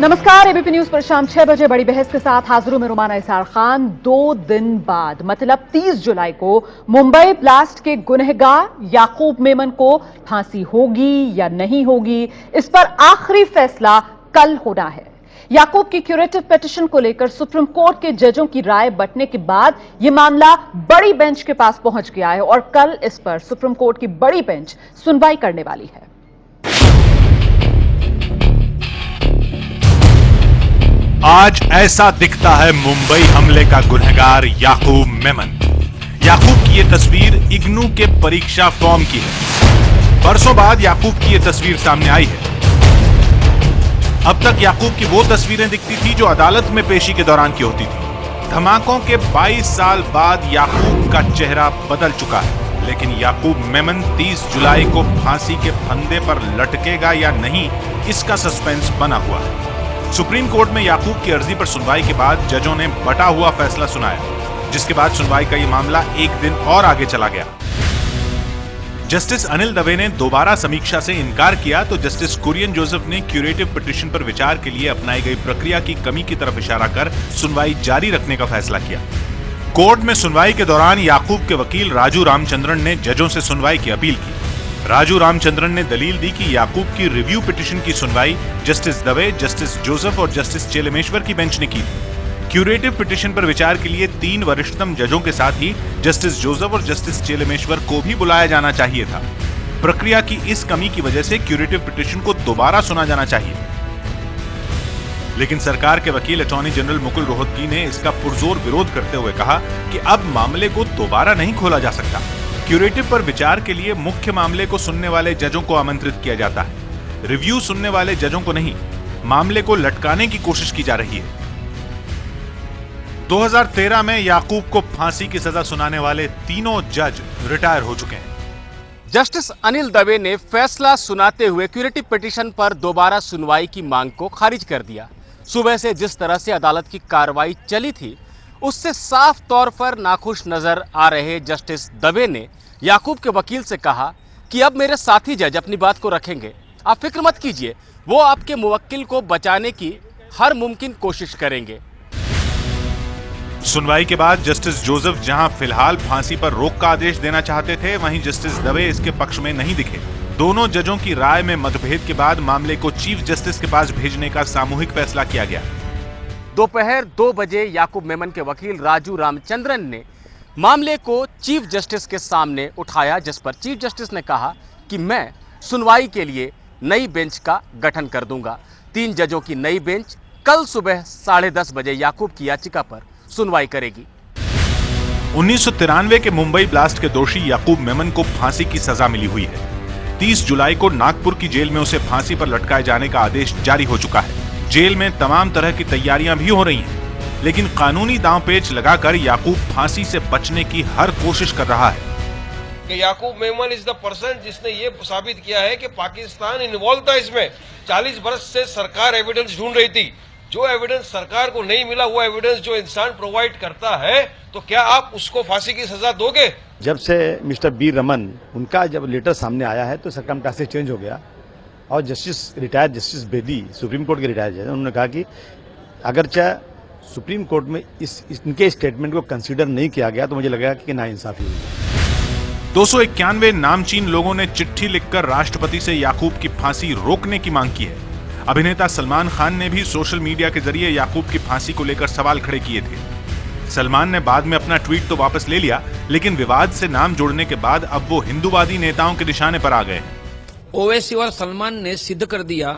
नमस्कार। ABP news पर शाम 6 बजे बड़ी बहस के साथ हाजिर में रुमाना इसार खान। 2 दिन बाद मतलब 30 जुलाई को मुंबई ब्लास्ट के गुनहगार याकूब मेमन को फांसी होगी या नहीं होगी, इस पर आखिरी फैसला कल होना है। याकूब की क्यूरेटिव पिटीशन को लेकर सुप्रीम कोर्ट के जजों की राय बंटने के बाद यह मामला बड़ी बेंच के पास पहुंच गया है और कल इस पर सुप्रीम कोर्ट की बड़ी बेंच सुनवाई करने वाली है। आज ऐसा दिखता है मुंबई हमले का गुनहगार याकूब मेमन। याकूब की ये तस्वीर इग्नू के परीक्षा फॉर्म की है। बरसों बाद याकूब की ये तस्वीर सामने आई है। अब तक याकूब की वो तस्वीरें दिखती थी जो अदालत में पेशी के दौरान की होती थी। धमाकों के 22 साल बाद याकूब का चेहरा बदल चुका है, लेकिन याकूब मेमन 30 जुलाई को फांसी के फंदे पर लटकेगा या नहीं, इसका सस्पेंस बना हुआ है। सुप्रीम कोर्ट में याकूब की अर्जी पर सुनवाई के बाद जजों ने बटा हुआ फैसला सुनाया, जिसके बाद सुनवाई का यह मामला एक दिन और आगे चला गया। जस्टिस अनिल दवे ने दोबारा समीक्षा से इनकार किया तो जस्टिस कुरियन जोसेफ ने क्यूरेटिव पिटीशन पर विचार के लिए अपनाई गई प्रक्रिया की कमी की तरफ इशारा कर सुनवाई जारी रखने का फैसला किया। कोर्ट में सुनवाई के दौरान याकूब के वकील राजू रामचंद्रन ने जजों से सुनवाई की अपील की। राजू रामचंद्रन ने दलील दी कि याकूब की रिव्यू पिटीशन की सुनवाई जस्टिस दवे, जस्टिस जोसेफ और जस्टिस चेलेमेश्वर की बेंच ने की थी। क्यूरेटिव पिटीशन पर विचार के लिए 3 वरिष्ठतम जजों के साथ ही जस्टिस जोसेफ और जस्टिस चेलेमेश्वर को भी बुलाया जाना चाहिए था। प्रक्रिया की इस कमी की वजह से क्यूरेटिव पिटीशन को दोबारा सुना जाना चाहिए, लेकिन सरकार के वकील अटॉर्नी जनरल मुकुल रोहतगी ने इसका पुरजोर विरोध करते हुए कहा कि अब मामले को दोबारा नहीं खोला जा सकता। क्यूरेटिव पर विचार के लिए मुख्य मामले को सुनने वाले जजों को आमंत्रित किया जाता है, रिव्यू सुनने वाले जजों को नहीं। मामले को लटकाने की कोशिश की जा रही है। 2013 में याकूब को फांसी की सजा सुनाने वाले तीनों जज रिटायर हो चुके हैं। जस्टिस अनिल दवे ने फैसला सुनाते हुए क्यूरेटिव पिटीशन पर दोबारा सुनवाई की मांग को खारिज कर दिया। सुबह से जिस तरह से अदालत की कार्रवाई चली थी, उससे साफ तौर पर नाखुश नजर आ रहे जस्टिस दवे ने याकूब के वकील से कहा कि अब मेरे साथी जज अपनी बात को रखेंगे, आप फिक्र मत कीजिए, वो आपके मुवक्किल को बचाने की हर मुमकिन कोशिश करेंगे। सुनवाई के बाद जस्टिस जोसेफ जहां फिलहाल फांसी पर रोक का आदेश देना चाहते थे, वहीं जस्टिस दवे इसके पक्ष में नहीं दिखे। दोनों जजों की राय में मतभेद के बाद मामले को चीफ जस्टिस के पास भेजने का सामूहिक फैसला किया गया। दोपहर 2 बजे याकूब मेमन के वकील राजू रामचंद्रन ने मामले को चीफ जस्टिस के सामने उठाया, जिस पर चीफ जस्टिस ने कहा कि मैं सुनवाई के लिए नई बेंच का गठन कर दूंगा। 3 जजों की नई बेंच कल सुबह 10:30 बजे याकूब की याचिका पर सुनवाई करेगी। 1993 के मुंबई ब्लास्ट के दोषी याकूब मेमन को फांसी की सजा मिली हुई है। 30 जुलाई को नागपुर की जेल में उसे फांसी पर लटकाए जाने का आदेश जारी हो चुका है। जेल में तमाम तरह की तैयारियां भी हो रही हैं, लेकिन कानूनी दांवपेच लगाकर याकूब फांसी से बचने की हर कोशिश कर रहा है। कि याकूब मेमन इज द पर्सन जिसने ये साबित किया है कि पाकिस्तान इन्वॉल्व था इसमें। 40 वर्ष से सरकार एविडेंस ढूंढ रही थी। जो एविडेंस सरकार को नहीं मिला, वो एविडेंस जो इंसान प्रोवाइड करता है, तो क्या आप उसको फांसी की सजा दोगे? जब से मिस्टर बी रमन उनका जब लेटर सामने आया है तो सर्कमस्टेंसेस चेंज हो गया और retired justice Bedi, supreme court के रिटायर्ड जज, उन्होंने कहा कि अगर चाहे सुप्रीम कोर्ट में इनके स्टेटमेंट को कंसीडर नहीं किया गया तो मुझे लगेगा कि नाइंसाफी हुई। 291 नामचीन लोगों ने चिट्ठी लिखकर राष्ट्रपति से याकूब की फांसी रोकने की मांग की है। अभिनेता सलमान खान ने भी सोशल मीडिया के जरिए याकूब की फांसी को लेकर सवाल खड़े किए थे। सलमान ने बाद में अपना ट्वीट तो वापस ले लिया, लेकिन विवाद से नाम जोड़ने के बाद अब वो हिंदूवादी नेताओं के निशाने पर आ गए। ओवैसी और सलमान ने सिद्ध कर दिया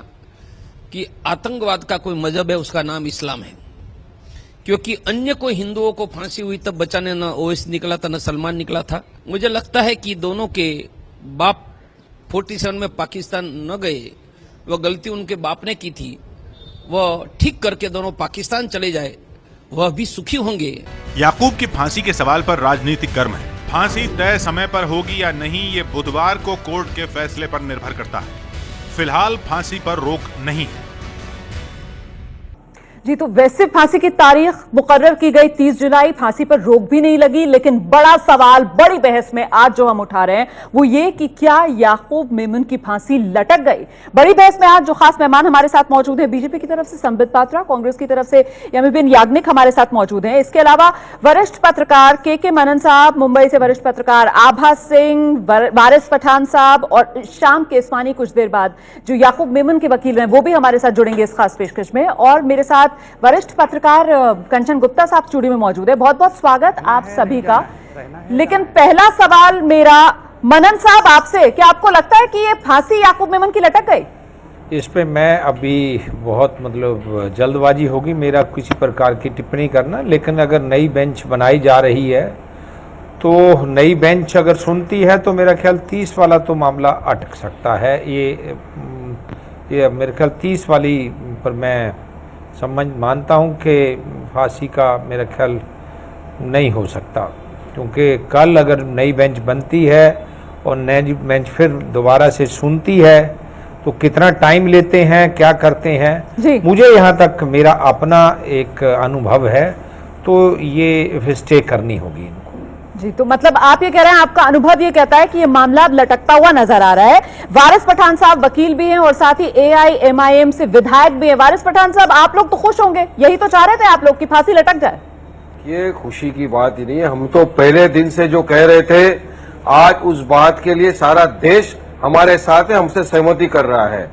कि आतंकवाद का कोई मजहब है, उसका नाम इस्लाम है। क्योंकि अन्य कोई हिंदुओं को फांसी हुई तब बचाने न ओवैसी निकला था न सलमान निकला था। मुझे लगता है कि दोनों के बाप 47 में पाकिस्तान न गए, वह गलती उनके बाप ने की थी, वह ठीक करके दोनों पाकिस्तान चले जाए, वह भी सुखी होंगे। याकूब की फांसी के सवाल पर राजनीतिक गर्म है। फांसी तय समय पर होगी या नहीं, ये बुधवार को कोर्ट के फैसले पर निर्भर करता है। फिलहाल फांसी पर रोक नहीं है। जी, तो वैसे फांसी की तारीख मुकर्रर की गई 30 जुलाई, फांसी पर रोक भी नहीं लगी, लेकिन बड़ा सवाल, बड़ी बहस में आज जो हम उठा रहे हैं वो ये कि क्या याकूब मेमन की फांसी लटक गई। बड़ी बहस में आज जो खास मेहमान हमारे साथ मौजूद हैं, बीजेपी की तरफ से संबित पात्रा, कांग्रेस की तरफ से यमीबिन याग्निक हमारे साथ मौजूद हैं। इसके अलावा वरिष्ठ पत्रकार के मनन साहब, मुंबई से वरिष्ठ पत्रकार आभा सिंह, वारिस पठान साहब और शाम केसवानी कुछ देर बाद जो याकूब मेमन के वकील हैं वो भी हमारे साथ जुड़ेंगे इस खास पेशकश में। और मेरे साथ वरिष्ठ पत्रकार कंचन गुप्ता साहब स्टूडियो में मौजूद है। बहुत बहुत स्वागत आप सभी का। लेकिन पहला सवाल मेरा मनन साहब आपसे, क्या आपको लगता है कि ये फांसी याकूब मेमन की लटक गई? इस पे मैं अभी बहुत जल्दबाजी होगी मेरा किसी प्रकार की टिप्पणी करना, लेकिन अगर नई बेंच बनाई जा रही है तो नई बेंच अगर सुनती है तो मेरा ख्याल 30 वाला तो मामला अटक सकता है। ये मेरे ख्याल 30 वाली पर मैं समझ मानता हूँ कि फांसी का मेरा ख्याल नहीं हो सकता, क्योंकि कल अगर नई बेंच बनती है और नई बेंच फिर दोबारा से सुनती है तो कितना टाइम लेते हैं, क्या करते हैं। मुझे यहाँ तक मेरा अपना एक अनुभव है, तो ये स्टे करनी होगी इनको। जी, तो मतलब आप ये कह रहे हैं, आपका अनुभव ये कहता है कि ये मामला लटकता हुआ नजर आ रहा है। वारिस पठान साहब वकील भी हैं और साथ ही AIMIM से विधायक भी हैं। वारिस पठान साहब, आप लोग तो खुश होंगे, यही तो चाह रहे थे आप लोग की फांसी लटक जाए। ये खुशी की बात ही नहीं है, हम तो पहले दिन से जो कह रहे थे, आज उस बात के लिए सारा देश हमारे साथ है, हमसे सहमति कर रहा है।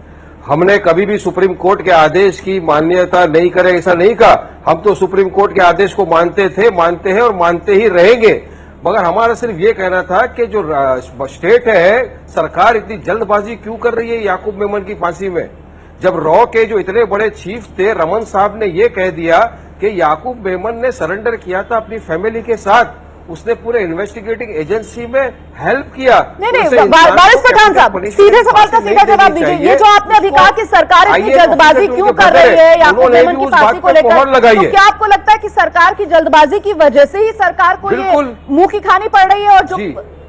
हमने कभी भी सुप्रीम कोर्ट के आदेश की मान्यता नहीं करे ऐसा नहीं कहा। हम तो सुप्रीम कोर्ट के आदेश को मानते थे, मानते हैं और मानते ही रहेंगे। मगर हमारा सिर्फ ये कहना था कि जो स्टेट है, सरकार इतनी जल्दबाजी क्यों कर रही है याकूब मेमन की फांसी में, जब रॉ के जो इतने बड़े चीफ थे रमन साहब ने ये कह दिया कि याकूब मेमन ने सरेंडर किया था अपनी फैमिली के साथ, उसने पूरे इन्वेस्टिगेटिंग एजेंसी में हेल्प किया। नहीं, वारिस पठान साहब, सीधे सवाल का सीधा जवाब दीजिए। ये जो आपने अभी कहा कि सरकार इतनी जल्दबाजी क्यों कर रही है याकूब मेमन की फांसी को लेकर, तो क्या आपको लगता है कि सरकार की जल्दबाजी की वजह से ही सरकार को ये मुंह की खानी पड़ रही है और जो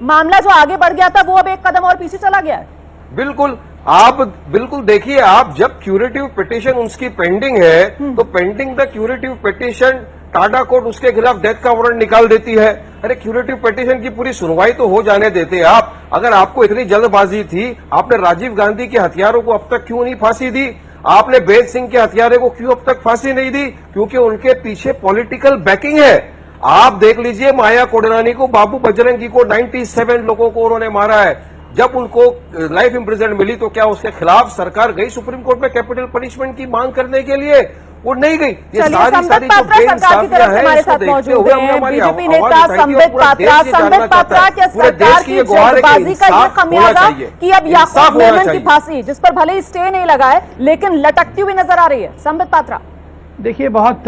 मामला जो आगे बढ़ गया था वो अब एक कदम और पीछे चला गया है? बिल्कुल, आप बिल्कुल देखिए, आप जब क्यूरेटिव पिटीशन उसकी पेंडिंग है तो pending the curative petition Tata court उसके खिलाफ डेथ का वारंट निकाल देती है। अरे क्यूरेटिव पिटीशन की पूरी सुनवाई तो हो जाने देते आप। अगर आपको इतनी जल्दबाजी थी, आपने राजीव गांधी के हथियारों को अब तक क्यों नहीं फांसी दी? आपने बेद सिंह के हथियारों को क्यों अब तक फांसी नहीं दी? क्योंकि उनके पीछे पॉलिटिकल बैकिंग है। आप देख लीजिए, माया कोडनानी को, बाबू बजरंगी को 97 लोगों को उन्होंने मारा है। जब उनको लाइफ इम्प्रिजनमेंट मिली तो क्या उसके खिलाफ सरकार गई सुप्रीम कोर्ट में कैपिटल पनिशमेंट की मांग करने के लिए? वो नहीं गई। ये सारी संबित पात्रा सरकार की तरफ से हमारे साथ मौजूद हैं, बीजेपी नेता संबित पात्रा। संबित पात्रा, क्या सरकार की जल्दबाजी का ये खमियाजा कि अब याकूब मेमन की फांसी, जिस पर भले ही स्टे नहीं लगा है लेकिन लटकती हुई नजर आ रही है? संबित पात्रा, देखिए, बहुत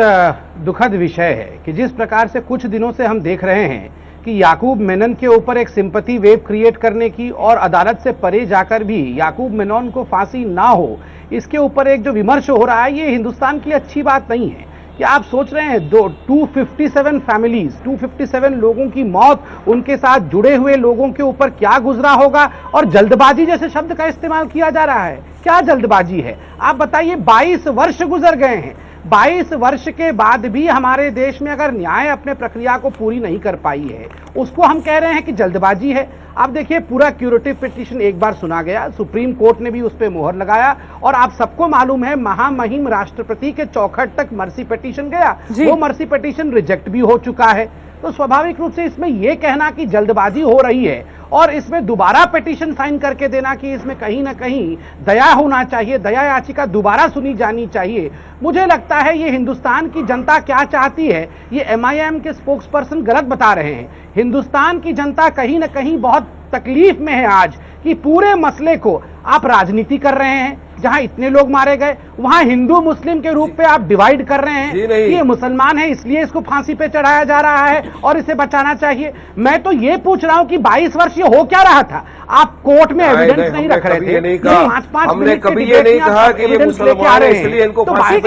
दुखद विषय है कि जिस प्रकार से कुछ दिनों से हम देख रहे हैं कि याकूब मेनन के ऊपर एक सिंपैथी वेव क्रिएट करने की और अदालत से परे जाकर भी याकूब मेनन को फांसी ना हो, इसके ऊपर एक जो विमर्श हो रहा है, ये हिंदुस्तान की अच्छी बात नहीं है। क्या आप सोच रहे हैं 257 फैमिलीज, 257 लोगों की मौत, उनके साथ जुड़े हुए लोगों के ऊपर क्या गुजरा होगा? और जल्दबाजी जैसे शब्द का इस्तेमाल किया जा रहा है, क्या जल्दबाजी है? आप बताइए, 22 वर्ष गुजर गए हैं, 22 वर्ष के बाद भी हमारे देश में अगर न्याय अपने प्रक्रिया को पूरी नहीं कर पाई है, उसको हम कह रहे हैं कि जल्दबाजी है। आप देखिए, पूरा क्यूरेटिव पिटीशन एक बार सुना गया, सुप्रीम कोर्ट ने भी उस पर मोहर लगाया और आप सबको मालूम है महामहिम राष्ट्रपति के चौखट तक मर्सी पिटीशन गया, वो मर्सी पिटीशन रिजेक्ट भी हो चुका है। तो स्वाभाविक रूप से इसमें यह कहना कि जल्दबाजी हो रही है और इसमें दोबारा पिटीशन साइन करके देना कि इसमें कहीं ना कहीं दया होना चाहिए, दया याचिका दोबारा सुनी जानी चाहिए, मुझे लगता है ये हिंदुस्तान की जनता क्या चाहती है ये MIM के स्पोक्स पर्सन गलत बता रहे हैं। हिंदुस्तान की जनता कहीं ना कहीं बहुत तकलीफ में है आज कि पूरे मसले को आप राजनीति कर रहे हैं। जहां इतने लोग मारे गए वहां हिंदू मुस्लिम के रूप पे आप डिवाइड कर रहे हैं कि ये मुसलमान है इसलिए इसको फांसी पे चढ़ाया जा रहा है और इसे बचाना चाहिए। मैं तो ये पूछ रहा हूं कि 22 वर्ष ये हो क्या रहा था? आप कोर्ट में एविडेंस नहीं रख रहे थे, 5-5 मिनट के डिबेट में आप एविडेंस लेके आ रहे हैं। तो 22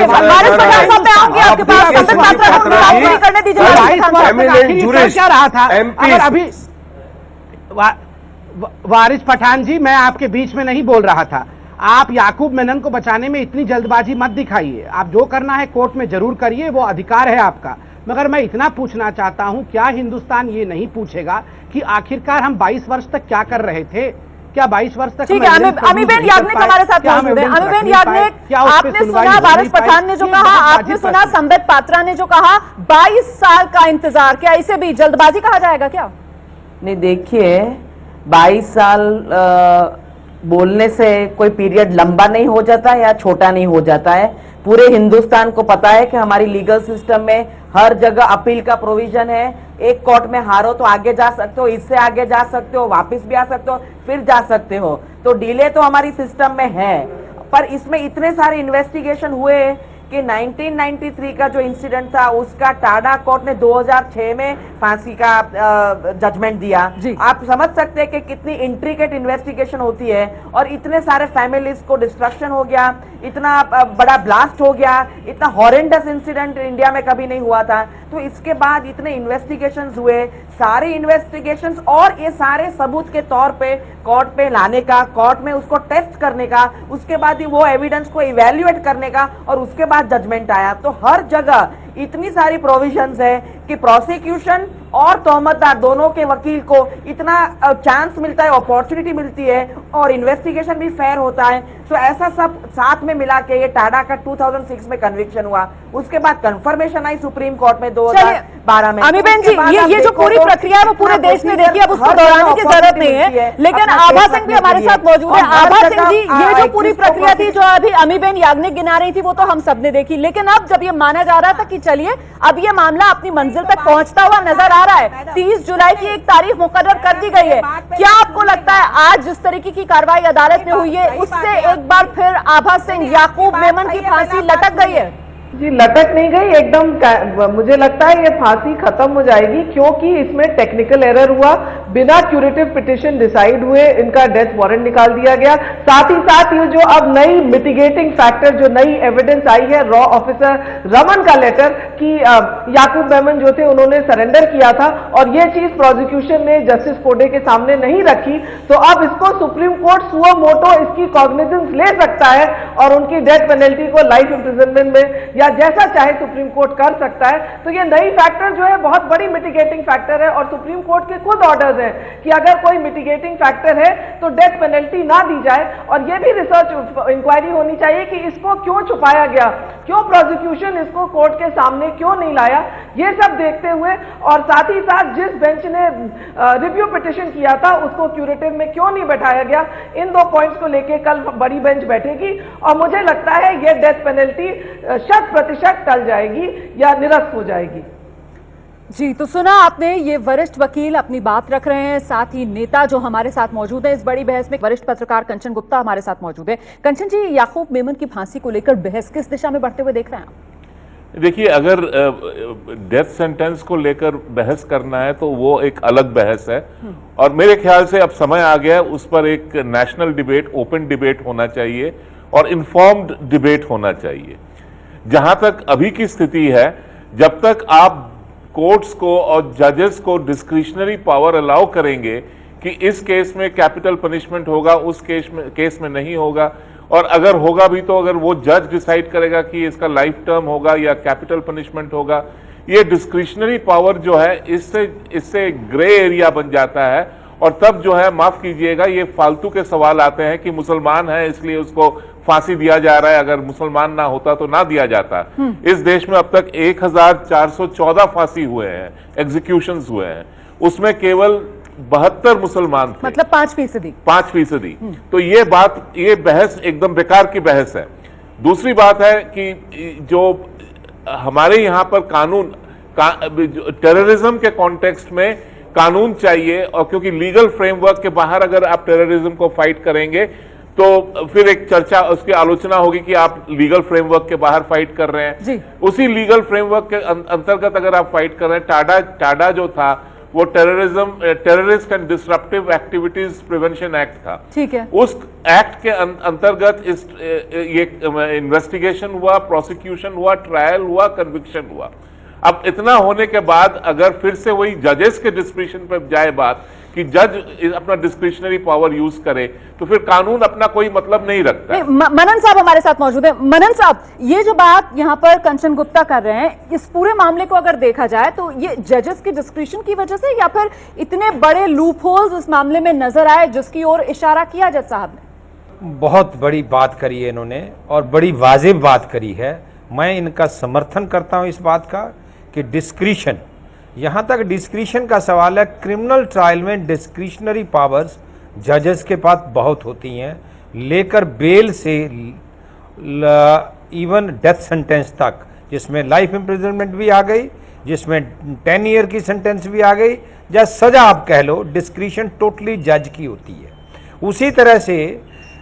वर्ष क्या रहा था? अगर अभी वारिस पठान जी, मैं आपके बीच में नहीं बोल रहा था, आप याकूब मेनन को बचाने में इतनी जल्दबाजी मत दिखाइए। आप जो करना है कोर्ट में जरूर करिए, वो अधिकार है आपका। मगर मैं इतना पूछना चाहता हूं, क्या हिंदुस्तान ये नहीं पूछेगा कि आखिरकार हम 22 वर्ष तक क्या कर रहे थे? क्या 22 वर्ष तक? ठीक है, अमीबेन याग्निक हमारे साथ मौजूद है। अमीबेन याग्निक, आपने सुना वारिस पठान ने जो कहा, आपने सुना संबित पात्रा ने जो कहा, 22 साल का इंतजार, क्या इसे भी जल्दबाजी कहा जाएगा क्या? नहीं, देखिए 22 साल बोलने से कोई पीरियड लंबा नहीं हो जाता या छोटा नहीं हो जाता है। पूरे हिंदुस्तान को पता है कि हमारी लीगल सिस्टम में हर जगह अपील का प्रोविजन है। एक कोर्ट में हारो तो आगे जा सकते हो, इससे आगे जा सकते हो, वापस भी आ सकते हो, फिर जा सकते हो। तो डिले तो हमारी सिस्टम में है, पर इसमें इतने सारे इन्वेस्टिगेशन हुए कि 1993 का जो इंसिडेंट था उसका टाडा कोर्ट ने 2006 में फांसी का जजमेंट दिया। आप समझ सकते हैं कि कितनी इंट्रिकेट इन्वेस्टिगेशन होती है, और इतने सारे फैमिलीज को डिस्ट्रक्शन हो गया, इतना बड़ा ब्लास्ट हो गया, इतना हॉरेंडस इंसिडेंट इंडिया में कभी नहीं हुआ था। तो इसके बाद इतने इन्वेस्टिगेशंस हुए, सारे इन्वेस्टिगेशंस, और ये सारे सबूत के तौर पे कोर्ट पे लाने का, कोर्ट में उसको टेस्ट करने का, उसके बाद ही वो एविडेंस को इवैल्यूएट करने का, और उसके बाद जजमेंट आया। तो हर जगह इतनी सारी प्रोविजंस है कि प्रोसिक्यूशन और तोहमतदार दोनों के वकील को इतना चांस मिलता है, अपॉर्चुनिटी मिलती है, और इन्वेस्टिगेशन भी फेयर होता है। तो ऐसा सब साथ में मिला के ये टाडा का 2006 में कन्विक्शन हुआ, उसके बाद कंफर्मेशन आई सुप्रीम कोर्ट में 2012 में। अमीबेन जी, ये जो पूरी प्रक्रिया है वो पूरे देश ने देखी, अब उसको दोहराने की जरूरत नहीं है। लेकिन आभा सिंह भी हमारे साथ मौजूद है। आभा सिंह जी, ये जो पूरी प्रक्रिया थी जो अभी अमीबेन याग्निक गिना रही थी, वो तो हम सब ने देखी, लेकिन अब जब ये माना जा रहा था कि चलिए अब ये मामला अपनी मंजिल तक पहुंचता हुआ नजर आ रहा है, 30 जुलाई की एक तारीख मुकर्रर कर दी गई है, क्या आपको लगता है आज जिस तरीके की कार्रवाई अदालत में हुई है उससे एक बार फिर आभा सिंह, याकूब मेमन की फांसी लटक गई है? जी, लटक नहीं गई एकदम। मुझे लगता है ये फांसी खत्म हो जाएगी, क्योंकि इसमें टेक्निकल एरर हुआ, बिना क्यूरेटिव पिटिशन डिसाइड हुए इनका डेथ वारंट निकाल दिया गया। साथ ही साथ ये जो अब नई मिटिगेटिंग फैक्टर, जो नई एविडेंस आई है, रॉ ऑफिसर रमन का लेटर कि याकूब मेमन जो थे उन्होंने सरेंडर किया था, और ये चीज प्रोसिक्यूशन ने जस्टिस कोडे के सामने नहीं रखी, तो अब इसको सुप्रीम कोर्ट सुओ मोटो इसकी कॉग्निजेंस ले सकता है और उनकी डेथ पेनल्टी को लाइफ इम्प्रिजनमेंट में या जैसा चाहे सुप्रीम कोर्ट कर सकता है। तो ये नई फैक्टर जो है बहुत बड़ी मिटिगेटिंग फैक्टर है, और सुप्रीम कोर्ट के खुद ऑर्डर्स हैं कि अगर कोई मिटिगेटिंग फैक्टर है तो डेथ पेनल्टी ना दी जाए। और ये भी रिसर्च इंक्वायरी होनी चाहिए कि इसको क्यों छुपाया गया, क्यों प्रोसिक्यूशन इसको कोर्ट के सामने क्यों नहीं लाया, ये सब देखते हुए, और साथ ही साथ जिस बेंच ने रिव्यू पिटिशन किया था उसको क्यूरेटिव में क्यों नहीं बैठाया गया, इन दो पॉइंट्स को लेके कल बड़ी बेंच बैठेगी, और मुझे लगता है ये डेथ पेनल्टी 100% टल जाएगी या निरस्त हो जाएगी। जी, तो सुना आपने, ये वरिष्ठ वकील अपनी बात रख रहे हैं, साथ ही नेता जो हमारे साथ मौजूद है इस बड़ी बहस में, वरिष्ठ पत्रकार कंचन गुप्ता हमारे साथ मौजूद है। कंचन जी, याकूब मेमन की फांसी को लेकर बहस किस दिशा में बढ़ते हुए देख रहे हैं आप? देखिए, अगर डेथ सेंटेंस को लेकर बहस करना है तो वो एक अलग बहस है, और मेरे ख्याल से अब समय आ गया है उस पर एक नेशनल डिबेट, ओपन डिबेट होना चाहिए और इन्फॉर्म्ड डिबेट होना चाहिए। जहां तक अभी की स्थिति है, जब तक आप कोर्ट्स को और जजेस को डिस्क्रिशनरी पावर अलाउ करेंगे कि इस केस में कैपिटल पनिशमेंट होगा, उस केस में नहीं होगा, और अगर होगा भी तो अगर वो जज डिसाइड करेगा कि इसका लाइफ टर्म होगा या कैपिटल पनिशमेंट होगा, ये डिस्क्रिशनरी पावर जो है इससे ग्रे एरिया बन जाता है। और तब जो है, माफ कीजिएगा, ये फालतू के सवाल आते हैं कि मुसलमान है इसलिए उसको फांसी दिया जा रहा है, अगर मुसलमान ना होता तो ना दिया जाता। इस देश में अब तक 1414 फांसी हुए हैं, एग्जीक्यूशंस हुए हैं, उसमें केवल 72 मुसलमान थे, मतलब 5%। 5%। तो ये बात, ये बहस एकदम बेकार की बहस है। दूसरी बात है कि जो हमारे यहाँ पर कानून, टेररिज्म के कॉन्टेक्स्ट में कानून चाहिए, और क्योंकि लीगल फ्रेमवर्क के बाहर अगर आप टेररिज्म को फाइट करेंगे तो फिर एक चर्चा, उसकी आलोचना होगी कि आप लीगल फ्रेमवर्क के बाहर फाइट कर रहे हैं। उसी लीगल फ्रेमवर्क के अंतर्गत अगर आप फाइट कर रहे हैं, टाडा जो था वो terrorist and disruptive activities prevention act था। ठीक है, उस एक्ट के अंतर्गत ये इन्वेस्टिगेशन हुआ, प्रोसिक्यूशन हुआ, ट्रायल हुआ, कन्विक्शन हुआ। अब इतना होने के बाद अगर फिर से वही जजेस के डिस्क्रिप्शन पर जाए बात कि जज अपना डिस्क्रिशनरी पावर यूज करे, तो फिर कानून अपना कोई मतलब नहीं रखता है। मनन साहब हमारे साथ मौजूद हैं। मनन साहब, ये जो बात यहाँ पर कंचन गुप्ता कर रहे हैं, इस पूरे मामले को अगर देखा जाए तो ये जजेस की डिस्क्रिप्शन की वजह से या फिर इतने बड़े लूप होल्स इस मामले में नजर आए जिसकी ओर इशारा किया जज साहब ने? बहुत बड़ी बात करी है इन्होंने और बड़ी वाजिब बात करी है। मैं इनका समर्थन करता हूं इस बात का कि डिस्क्रिशन, यहाँ तक डिस्क्रिशन का सवाल है, क्रिमिनल ट्रायल में डिस्क्रिशनरी पावर्स जजेस के पास बहुत होती हैं, लेकर बेल से इवन डेथ सेंटेंस तक, जिसमें लाइफ इम्प्रिजनमेंट भी आ गई, जिसमें 10 ईयर की सेंटेंस भी आ गई, या सजा आप कह लो, डिस्क्रिशन टोटली जज की होती है। उसी तरह से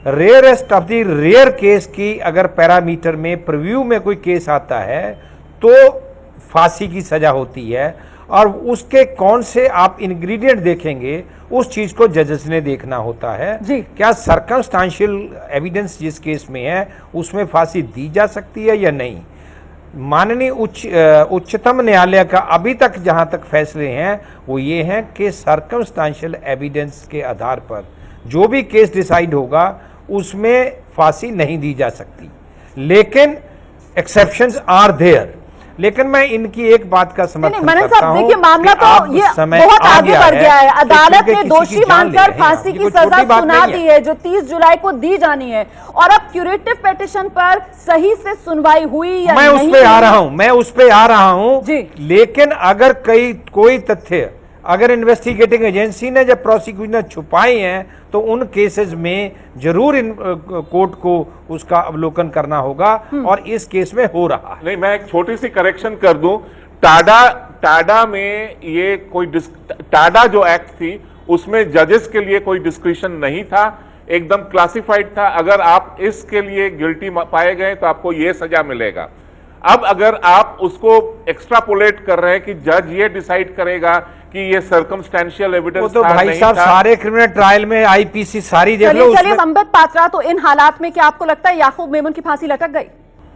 rarest of the rare case की अगर पैरामीटर में प्रीव्यू में कोई केस आता है तो फांसी की सजा होती है, और उसके कौन से आप इंग्रेडिएंट देखेंगे उस चीज को जजेस ने देखना होता है। क्या सर्कमस्टांशियल एविडेंस जिस केस में है उसमें फांसी दी जा सकती है या नहीं। माननीय उच्चतम न्यायालय का अभी तक जहां तक फैसले हैं वो ये हैं कि सर्कमस्टांशियल एविडेंस के आधार पर जो भी केस डिसाइड होगा उसमें फांसी नहीं दी जा सकती, लेकिन एक्सेप्शंस आर देयर। लेकिन मैं इनकी एक बात का समर्थन करता हूं, देखिए मामला तो ये बहुत आगे बढ़ गया है। अदालत ने दोषी मानकर फांसी की सजा सुना दी है जो 30 जुलाई को दी जानी है, और अब क्यूरेटिव पिटीशन पर सही से सुनवाई हुई या नहीं? मैं उस पे आ रहा हूं लेकिन अगर कोई तथ्य अगर इन्वेस्टिगेटिंग एजेंसी ने जब प्रोसिक्यूशन ने छुपाए हैं तो उन केसेस में जरूर कोर्ट को उसका अवलोकन करना होगा, और इस केस में हो रहा है। नहीं, मैं एक छोटी सी करेक्शन कर दूं। टाडा में ये कोई टाडा जो एक्ट थी उसमें जजेस के लिए कोई डिस्क्रिशन नहीं था, एकदम क्लासिफाइड था। अगर आप इसके लिए गिल्टी पाए गए तो आपको ये सजा मिलेगा। अब अगर आप उसको एक्स्ट्रापोलेट कर रहे हैं कि जज ये डिसाइड करेगा कि ये सर्कमस्टेंशियल एविडेंस तो भाई साहब सारे क्रिमिनल ट्रायल में आईपीसी सारी देख लो। चलिए संबित पात्रा, तो इन हालात में क्या आपको लगता है याकूब मेमन की फांसी लटक गई?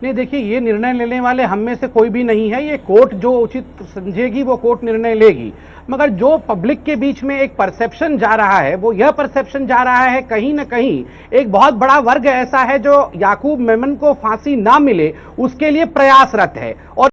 नहीं, देखिए ये निर्णय लेने वाले हम में से कोई भी नहीं है। ये कोर्ट जो उचित समझेगी वो कोर्ट निर्णय लेगी, मगर जो पब्लिक के बीच में एक परसेप्शन जा रहा है वो यह परसेप्शन जा रहा है कहीं ना कहीं एक बहुत बड़ा वर्ग ऐसा है जो याकूब मेमन को फांसी ना मिले उसके लिए प्रयासरत है। और